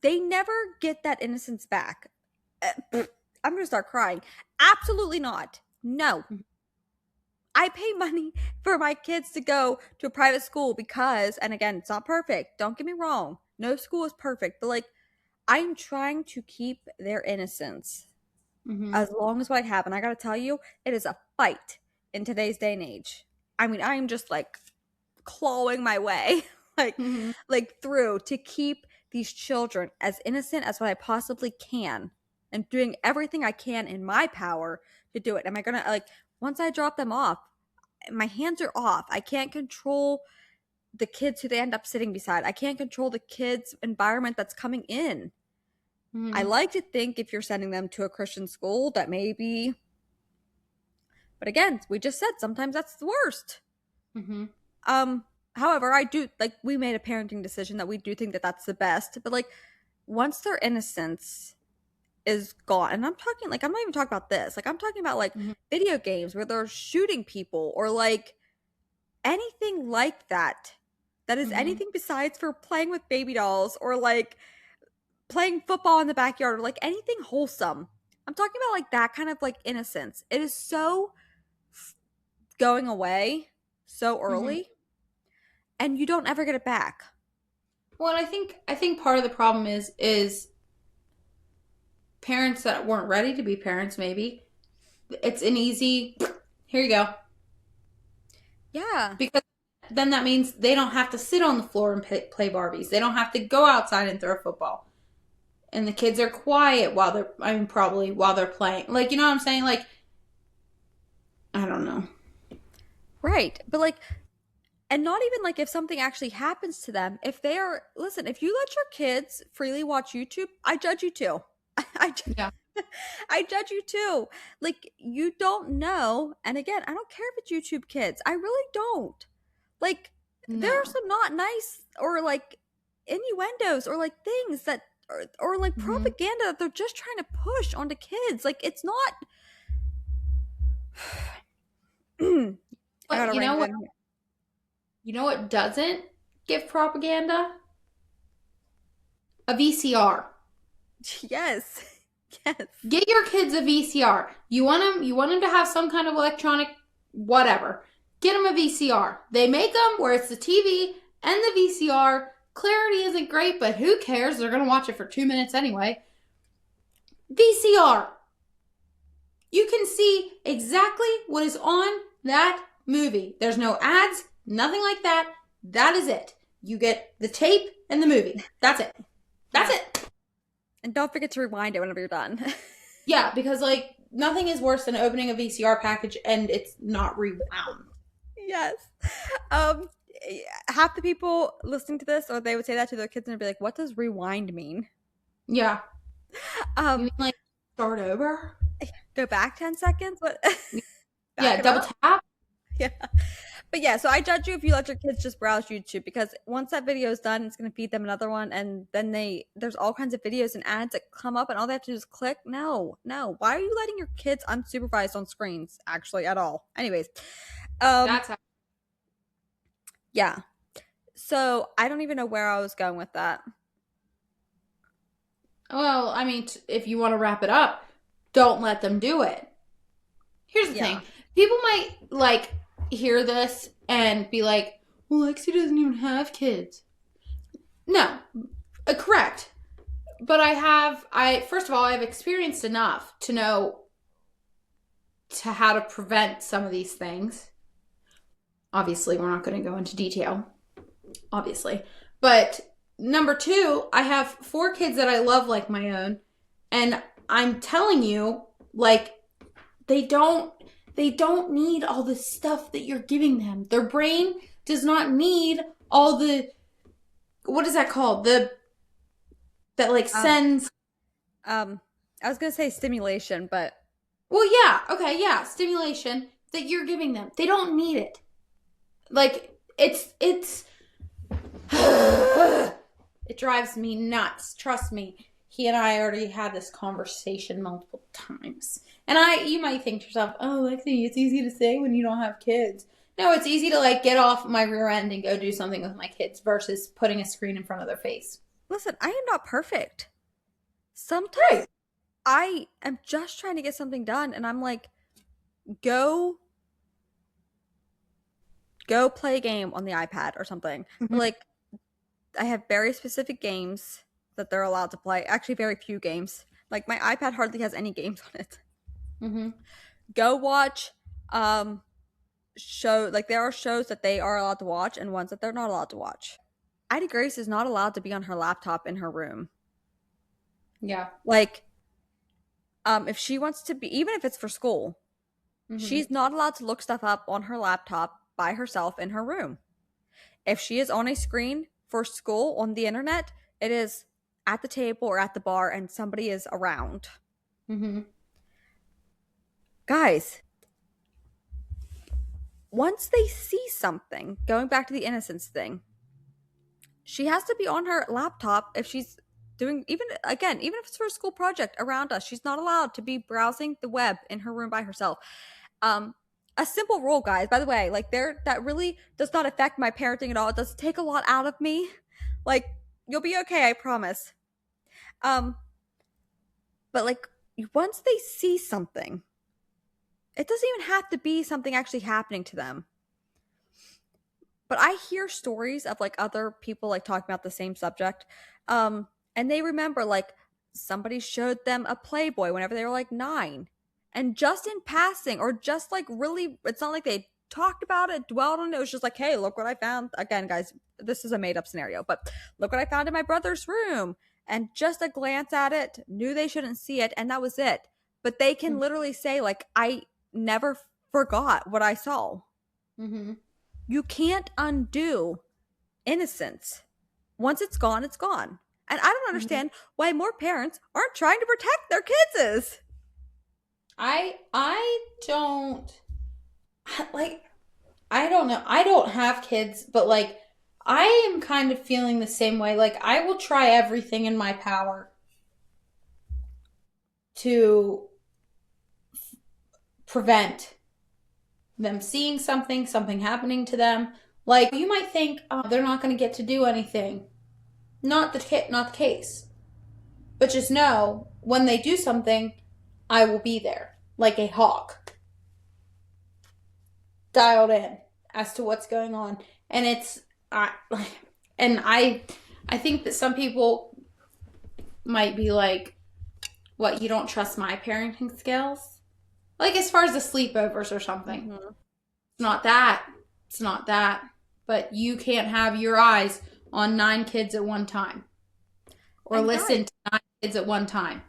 they never get that innocence back. I'm gonna start crying. Absolutely not. No. Mm-hmm. I pay money for my kids to go to a private school because, and again, it's not perfect. Don't get me wrong. No school is perfect, but like, I'm trying to keep their innocence Mm-hmm. as long as what I have. And I got to tell you, it is a fight in today's day and age. I mean, I am just like clawing my way like Mm-hmm. like through to keep these children as innocent as what I possibly can and doing everything I can in my power to do it. Am I going to like once I drop them off, my hands are off. I can't control the kids who they end up sitting beside. I can't control the kids' environment that's coming in. Mm-hmm. I like to think if you're sending them to a Christian school that maybe, but again, we just said sometimes that's the worst. Mm-hmm. However, I do like we made a parenting decision that we do think that that's the best, but like once their innocence is gone, and I'm talking like I'm not even talking about this, like I'm talking about like Mm-hmm. video games where they're shooting people or like anything like that. That is Mm-hmm. anything besides for playing with baby dolls or like playing football in the backyard or like anything wholesome. I'm talking about like that kind of like innocence. It is so going away so Mm-hmm. early and you don't ever get it back. Well, I think part of the problem is parents that weren't ready to be parents. Maybe it's an easy. Here you go. Yeah. Because then that means they don't have to sit on the floor and play Barbies. They don't have to go outside and throw a football. And the kids are quiet while they're, I mean, probably while they're playing. Like, you know what I'm saying? Like, I don't know. Right. But like, and not even like if something actually happens to them, if they are, listen, if you let your kids freely watch YouTube, I judge you too. I, Yeah. I judge you too. Like, you don't know. And again, I don't care if it's YouTube kids. I really don't. Like, there are No. some not nice or like innuendos or like things that, or like Mm-hmm. propaganda that they're just trying to push onto kids. Like, it's not. I But gotta you rein know it what? in. You know what doesn't give propaganda? A VCR. Yes. Yes. Get your kids a VCR. You want them to have some kind of electronic whatever. Get them a VCR. They make them where it's the TV and the VCR. Clarity isn't great, but who cares? They're going to watch it for 2 minutes anyway. VCR. You can see exactly what is on that movie. There's no ads, nothing like that. That is it. You get the tape and the movie. That's it. That's it. And don't forget to rewind it whenever you're done. Yeah, because like nothing is worse than opening a VCR package and it's not rewound. Yes. Um, half the people listening to this, or they would say that to their kids and be like, "What does rewind mean?" Yeah. You Um, mean like start over? go back 10 seconds. What? Back Yeah, it double up. tap. Yeah. But yeah, so I judge you if you let your kids just browse YouTube because once that video is done, it's going to feed them another one, and then there's all kinds of videos and ads that come up, and all they have to do is click. No, no. Why are you letting your kids unsupervised on screens actually at all? Anyways, That's how. yeah. So I don't even know where I was going with that. Well, I mean, if you want to wrap it up, don't let them do it. Here's the Yeah. thing. People might like hear this and be like, well, Lexi doesn't even have kids. No, correct. but first of all, I've experienced enough to know to how to prevent some of these things. Obviously, we're not going to go into detail, obviously. But number two, I have 4 kids that I love like my own. And I'm telling you, like, they don't need all the stuff that you're giving them. Their brain does not need all the, what is that called? That like sends. I was gonna say stimulation, but Well, yeah, okay, yeah, stimulation that you're giving them. They don't need it. Like it's it drives me nuts. Trust me. He and I already had this conversation multiple times. And you might think to yourself, oh, Lexi, it's easy to say when you don't have kids. No, it's easy to like get off my rear end and go do something with my kids versus putting a screen in front of their face. listen, I am not perfect. Sometimes Right. I am just trying to get something done, and I'm like, go play a game on the iPad or something. Mm-hmm. Like, I have very specific games that they're allowed to play. Actually, very few games. Like, my iPad hardly has any games on it. Mm-hmm. Go watch show, like, there are shows that they are allowed to watch and ones that they're not allowed to watch. Addie Grace is not allowed to be on her laptop in her room. Yeah. Like, if she wants to be, even if it's for school, she's not allowed to look stuff up on her laptop by herself in her room. If she is on a screen for school on the internet, it is at the table or at the bar and somebody is around. Mm-hmm. Guys, once they see something, going back to the innocence thing, she has to be on her laptop if she's doing, even if it's for a school project around us. She's not allowed to be browsing the web in her room by herself. A simple rule, guys, by the way, like, that really does not affect my parenting at all. It doesn't take a lot out of me. Like, you'll be okay, I promise. But like, once they see something, it doesn't even have to be something actually happening to them. But I hear stories of like other people like talking about the same subject. And they remember like somebody showed them a Playboy whenever they were like 9. And just in passing, or just like really, it's not like they talked about it, dwelled on it. It was just like, hey, look what I found. Again, guys, this is a made up scenario, but look what I found in my brother's room. And just a glance at it, knew they shouldn't see it, and that was it. But they can literally say, like, I never forgot what I saw. Mm-hmm. You can't undo innocence. Once it's gone, it's gone. And I don't understand why more parents aren't trying to protect their kids. I don't like I don't know. I don't have kids, but like I am kind of feeling the same way. Like I will try everything in my power to prevent them seeing something happening to them. Like you might think, oh, they're not going to get to do anything. Not the case. But just know when they do something, I will be there like a hawk, dialed in as to what's going on. And I think that some people might be like, what, you don't trust my parenting skills? Like as far as the sleepovers or something. Mm-hmm. It's not that. But you can't have your eyes on 9 kids at one time. Or And listen guys, to 9 kids at one time.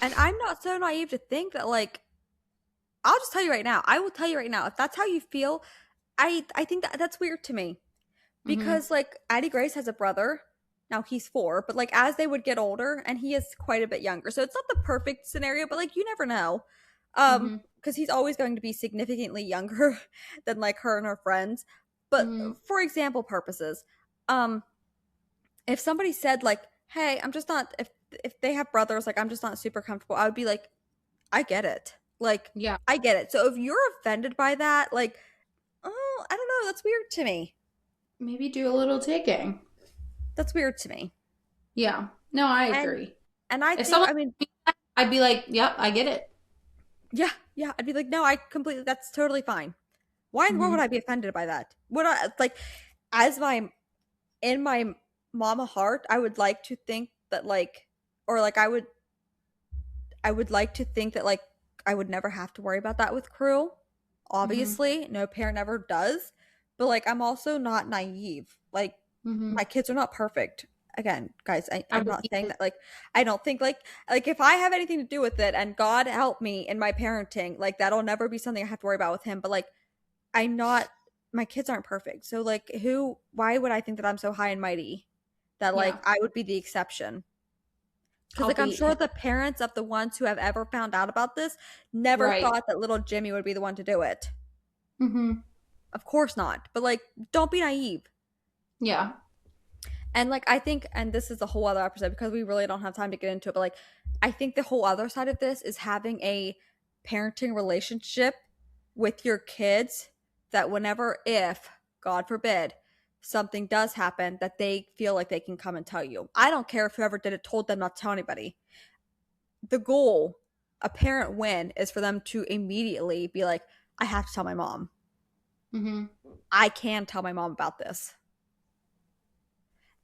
and I'm not so naive to think that, like, I'll just tell you right now. I will tell you right now. If that's how you feel, I think that's weird to me. Because, like, Addie Grace has a brother. Now he's 4, but, like, as they would get older, and he is quite a bit younger. So it's not the perfect scenario, but, like, you never know. Because he's always going to be significantly younger than, like, her and her friends. But for example purposes, if somebody said, like, hey, I'm just not, if they have brothers, like, I'm just not super comfortable, I would be like, I get it. Like, Yeah. I get it. So if you're offended by that, like, oh, I don't know, that's weird to me. Maybe do a little digging. That's weird to me. Yeah. No, I agree. And I If think, someone, I mean, I'd be like, yep, I get it. yeah, I'd be like, no, I completely, that's totally fine. Why in the world would I be offended by that? Would I, like, in my mama heart, I would like to think that like, or like I would like to think that like I would never have to worry about that with Cruel. Mhm. Obviously, no parent ever does. But like I'm also not naive. Like my Mhm. kids are not perfect. Again, guys, I I'm would not saying even that like I don't think like if I have anything to do with it and God help me in my parenting, like that'll never be something I have to worry about with him. But like I'm not my kids aren't perfect. So like why would I think that I'm so high and mighty that like yeah. I would be the exception? Because I'll like I'm beat sure him. the parents of the ones who have ever found out about this never Right. thought that little Jimmy would be the one to do it. Mhm. Of course not. But like don't be naive. Yeah. And like I think and this is a whole other episode because we really don't have time to get into it, but like I think the whole other side of this is having a parenting relationship with your kids that whenever if God forbid something does happen that they feel like they can come and tell you. I don't care if whoever did it told them not to tell anybody. The goal, a parent win, is for them to immediately be like, I have to tell my mom. Mhm. I can tell my mom about this.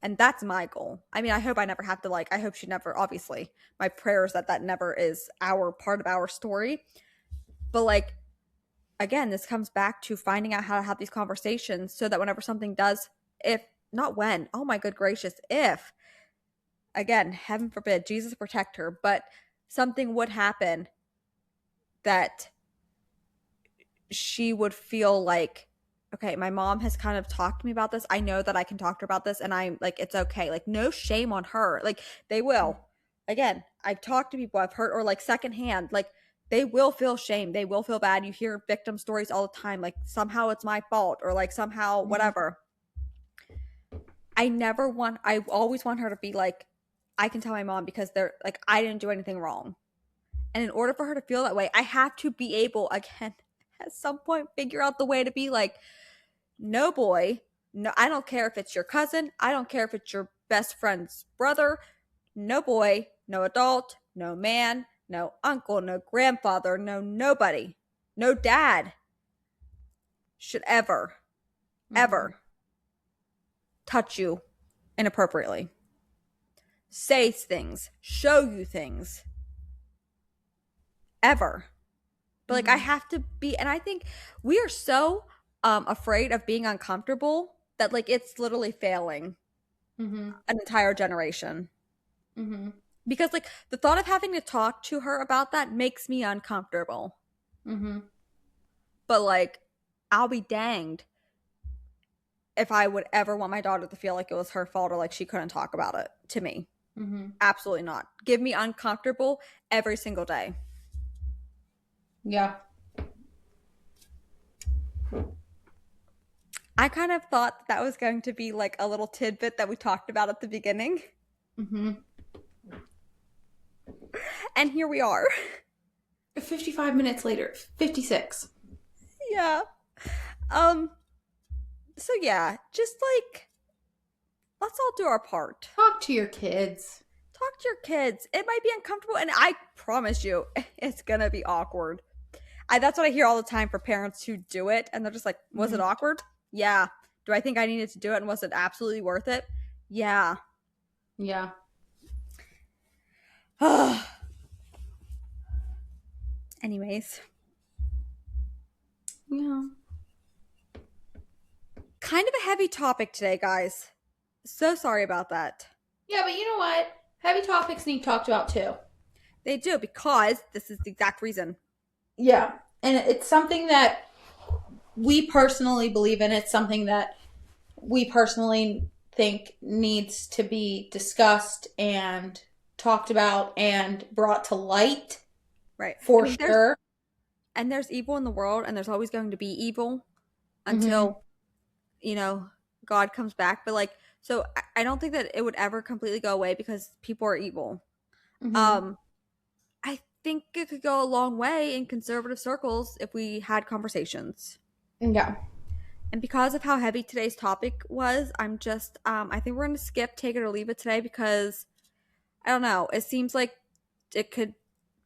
And that's my goal. I mean, I hope I never have to like, I hope she never, obviously, my prayers that that never is our part of our story. But like, again, this comes back to finding out how to have these conversations so that whenever something does, if not when, oh my good gracious, if, again, heaven forbid, Jesus protect her, but something would happen that she would feel like, okay, my mom has kind of talked to me about this. I know that I can talk to her about this and I'm like, it's okay. Like, no shame on her. Like, they will. Again, I've talked to people I've heard, or like secondhand, like, they will feel shame. They will feel bad. You hear victim stories all the time. Like, somehow it's my fault, or like, somehow Mhm. whatever. I always want her to be like, I can tell my mom because they're like, I didn't do anything wrong. And in order for her to feel that way, I have to be able, again, at some point, figure out the way to be like, no, boy, no, I don't care if it's your cousin. I don't care if it's your best friend's brother. No, boy, no adult, no man, no uncle, no grandfather, no nobody, no dad should ever, Mhm. ever touch you inappropriately, say things, show you things, ever. But like I Mhm. have to be, and I think we are so afraid of being uncomfortable that like it's literally failing Mhm. an entire generation. Mhm. Because like the thought of having to talk to her about that makes me uncomfortable. Mhm. But like I'll be danged if I would ever want my daughter to feel like it was her fault or like she couldn't talk about it to me. Mhm. Absolutely not. Give me uncomfortable every single day. Yeah. I kind of thought that was going to be like a little tidbit that we talked about at the beginning. Mhm. And here we are. 55 minutes later. 56. Yeah. Um so yeah, just like let's all do our part. Talk to your kids. Talk to your kids. It might be uncomfortable and I promise you it's going to be awkward. That's what I hear all the time for parents who do it and they're just like, "Was it Mhm. awkward?" Yeah. Do I think I needed to do it and was it absolutely worth it? Yeah. Yeah. Anyways, Yeah. kind of a heavy topic today, guys. So sorry about that. Yeah, but you know what? Heavy topics need talked about too. They do because this is the exact reason. Yeah. And it's something that we personally believe in. It's something that we personally think needs to be discussed and talked about and brought to light Right. I for mean, sure. there's evil in the world and there's always going to be evil Mm-hmm. until, you know, God comes back. But like, so I don't think that it would ever completely go away because people are evil. Mm-hmm. Um, I think it could go a long way in conservative circles if we had conversations. Yeah. And because of how heavy today's topic was, I think we're gonna skip take it or leave it today because I don't know. It seems like it could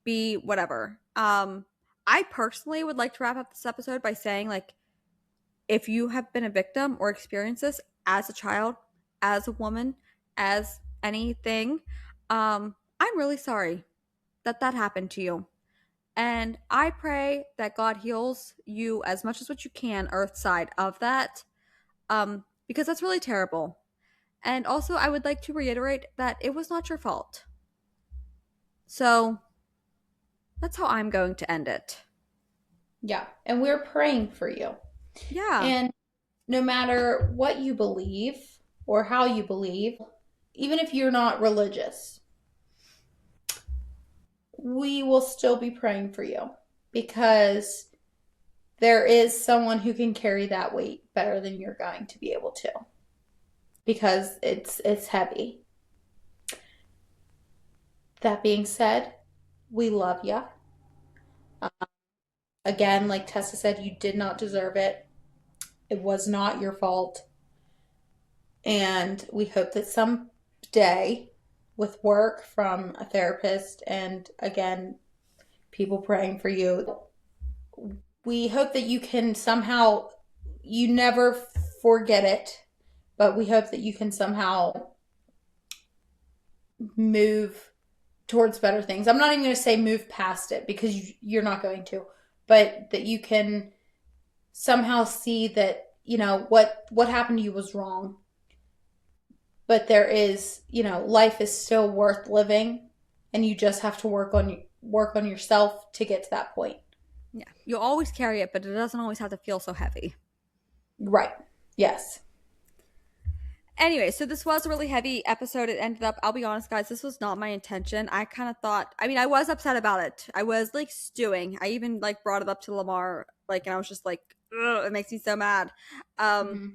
be whatever. I personally would like to wrap up this episode by saying like if you have been a victim or experienced this as a child, as a woman, as anything, I'm really sorry that that happened to you. And I pray that God heals you as much as what you can, earth side of that, because that's really terrible. And also, I would like to reiterate that it was not your fault. So that's how I'm going to end it. Yeah. And we're praying for you. Yeah. And no matter what you believe or how you believe, even if you're not religious, we will still be praying for you because there is someone who can carry that weight better than you're going to be able to because it's heavy. That being said, we love you. Again, like Tessa said, you did not deserve it. It was not your fault. And we hope that someday, with work from a therapist and again, people praying for you, we hope that you can somehow, you never forget it, but we hope that you can somehow move towards better things. I'm not even going to say move past it because you're not going to, but that you can somehow see that, what happened to you was wrong. But there is, life is still worth living and you just have to work on yourself to get to that point. Yeah. You'll always carry it, but it doesn't always have to feel so heavy. Right. Yes. Anyway, so this was a really heavy episode. It ended up, I'll be honest, guys, this was not my intention. I kind of thought, I mean, I was upset about it. I was like stewing. I even like brought it up to Lamar, like, and I was just like, ugh, it makes me so mad. Mm-hmm.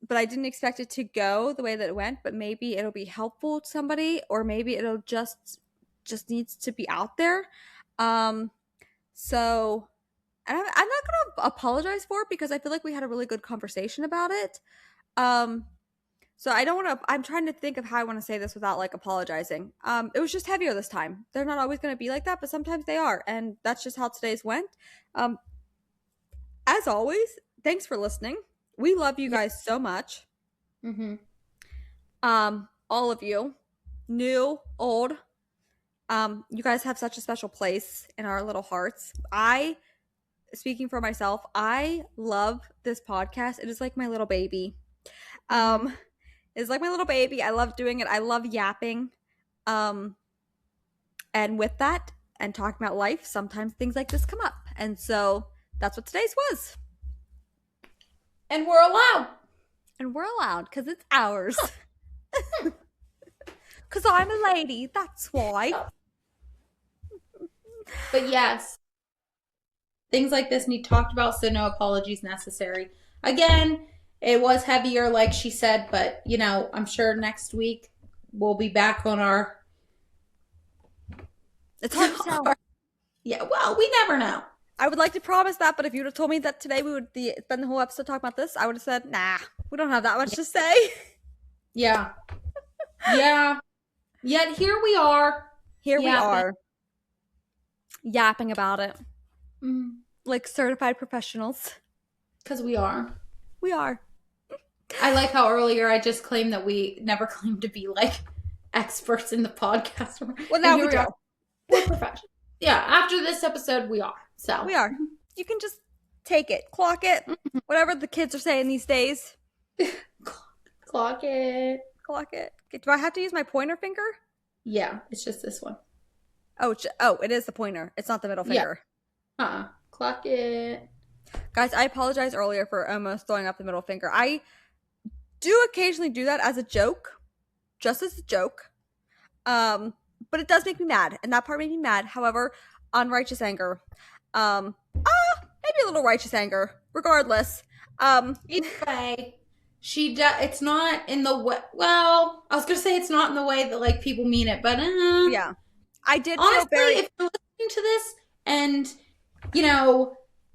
But I didn't expect it to go the way that it went, but maybe it'll be helpful to somebody, or maybe it'll just needs to be out there. Um, so and I'm not gonna apologize for it because I feel like we had a really good conversation about it. Um, so I don't want to. I'm trying to think of how I want to say this without like apologizing. It was just heavier this time. They're not always going to be like that, but sometimes they are, and that's just how today's went. Um, as always, thanks for listening. We love you Yeah. guys so much. Mm-hmm. All of you, new, old. You guys have such a special place in our little hearts. Speaking for myself, I love this podcast. It is like my little baby. Mm-hmm. It's like my little baby. I love doing it. I love yapping. Um, and with that and talking about life, sometimes things like this come up. And so that's what today's was. And we're allowed. And we're allowed because it's ours. Because I'm a lady. That's why. But yes, things like this need talked about, so no apologies necessary. Again, it was heavier, like she said, but I'm sure next week we'll be back on our. It's hard to tell. Yeah, well, we never know. I would like to promise that, but if you would have told me that today we would spend the whole episode talking about this, I would have said, nah, we don't have that much to say. Yeah. Yeah. Yet here we are. Here we are. Yapping about it. Mm. Like certified professionals. Because we are. We are. I like how earlier I just claimed that we never claimed to be like experts in the podcast. Well, now we do. We're professionals. Yeah, after this episode, we are. So we are. You can just take it, clock it, whatever the kids are saying these days. Clock it. Clock it. Do I have to use my pointer finger? Yeah, it's just this one. Oh, it is the pointer. It's not the middle finger. Yeah. Clock it. Guys, I apologize earlier for almost throwing up the middle finger. I do occasionally do that as a joke, just as a joke. But it does make me mad, and that part made me mad. However, unrighteous anger. Maybe a little righteous anger. Regardless. Either way, it's not in the way. Well, I was gonna say it's not in the way that like people mean it, but yeah, I did. Honestly, feel very. If you're listening to this and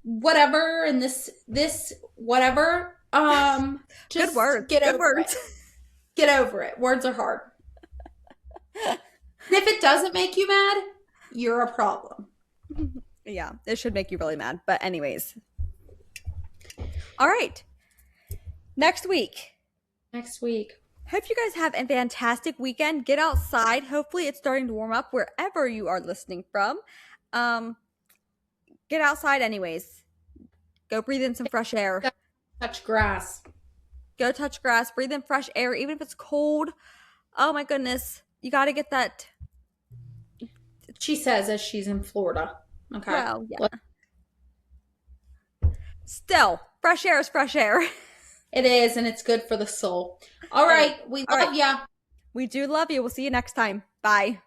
whatever, and this whatever, just good words. Get good over words. it. Get over it. Words are hard. And if it doesn't make you mad, you're a problem. Yeah, it should make you really mad. But anyways. All right. Next week. Hope you guys have a fantastic weekend. Get outside. Hopefully, it's starting to warm up wherever you are listening from. Um, get outside, anyways. Go breathe in some fresh air. Touch grass. Go touch grass. Breathe in fresh air, even if it's cold. Oh my goodness. You got to get that. She says as she's in Florida. Okay. Well, yeah. Still, fresh air is fresh air. It is, and it's good for the soul. All right. We love ya. We do love you. We'll see you next time. Bye.